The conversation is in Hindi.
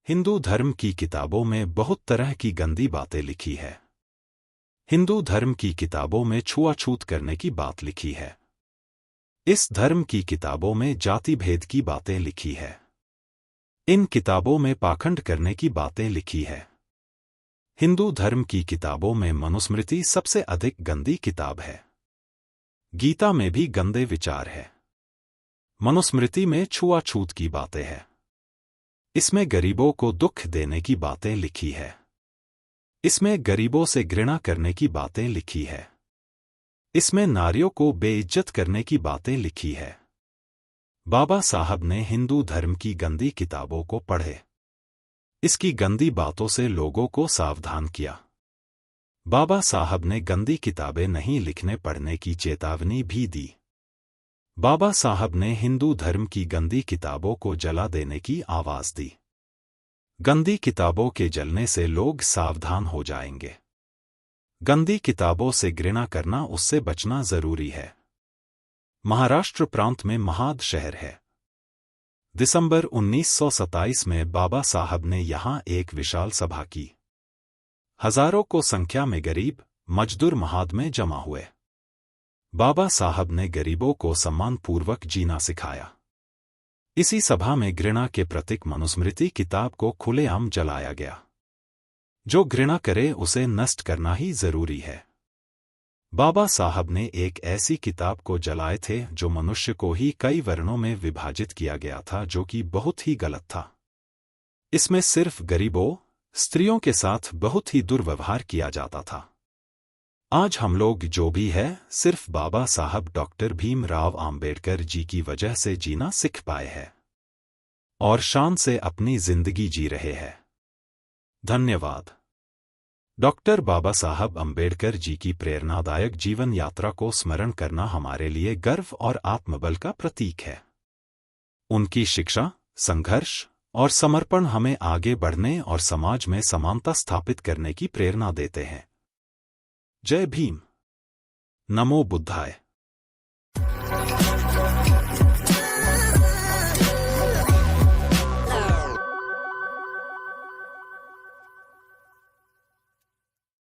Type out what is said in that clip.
हिंदू धर्म की किताबों में बहुत तरह की गंदी बातें लिखी है। हिंदू धर्म की किताबों में छुआछूत करने की बात लिखी है। इस धर्म की किताबों में जाति भेद की बातें लिखी है। इन किताबों में पाखंड करने की बातें लिखी है। हिंदू धर्म की किताबों में मनुस्मृति सबसे अधिक गंदी किताब है। गीता में भी गंदे विचार है। मनुस्मृति में छुआछूत की बातें हैं। इसमें गरीबों को दुख देने की बातें लिखी है। इसमें गरीबों से घृणा करने की बातें लिखी है। इसमें नारियों को बेइज्जत करने की बातें लिखी है। बाबा साहब ने हिंदू धर्म की गंदी किताबों को पढ़े। इसकी गंदी बातों से लोगों को सावधान किया। बाबा साहब ने गंदी किताबें नहीं लिखने पढ़ने की चेतावनी भी दी। बाबा साहब ने हिंदू धर्म की गंदी किताबों को जला देने की आवाज दी। गंदी किताबों के जलने से लोग सावधान हो जाएंगे। गंदी किताबों से घृणा करना, उससे बचना जरूरी है। महाराष्ट्र प्रांत में महाद शहर है। दिसंबर 1927 में बाबा साहब ने यहां एक विशाल सभा की। हजारों को संख्या में गरीब मजदूर महाद में जमा हुए। बाबा साहब ने गरीबों को सम्मानपूर्वक जीना सिखाया। इसी सभा में घृणा के प्रतीक मनुस्मृति किताब को खुलेआम जलाया गया। जो घृणा करे उसे नष्ट करना ही जरूरी है। बाबा साहब ने एक ऐसी किताब को जलाए थे जो मनुष्य को ही कई वर्णों में विभाजित किया गया था, जो कि बहुत ही गलत था। इसमें सिर्फ गरीबों, स्त्रियों के साथ बहुत ही दुर्व्यवहार किया जाता था। आज हम लोग जो भी है, सिर्फ बाबा साहब डॉक्टर भीमराव आम्बेडकर जी की वजह से जीना सीख पाए हैं और शान से अपनी जिंदगी जी रहे हैं। धन्यवाद। डॉक्टर बाबा साहब अम्बेडकर जी की प्रेरणादायक जीवन यात्रा को स्मरण करना हमारे लिए गर्व और आत्मबल का प्रतीक है। उनकी शिक्षा, संघर्ष और समर्पण हमें आगे बढ़ने और समाज में समानता स्थापित करने की प्रेरणा देते हैं। जय भीम। नमो बुद्धाय।